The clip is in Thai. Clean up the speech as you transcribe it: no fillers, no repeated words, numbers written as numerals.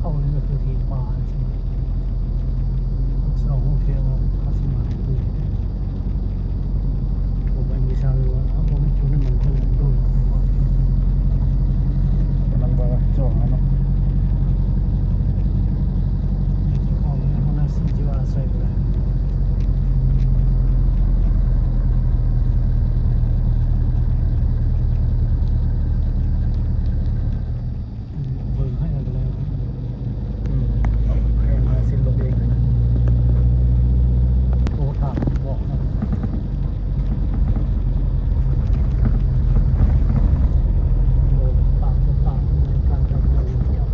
เข้านี่ก็คือที่ป่าใช่ไหมสองโอเคว่าเขาสิมาดูผมเป็นวิชาว่าผมจุดนั้นมันคือดูหรอกว่า มันบ่จ่องแล้วเนาะ จริงๆของน่าสิจะว่าใส่ไปเลยเบิ่งให้กันแล้ว ให้มาสิ้นลมเองเลย โทรถามบอกนะโลปากต่อปากในการทำงานเดียว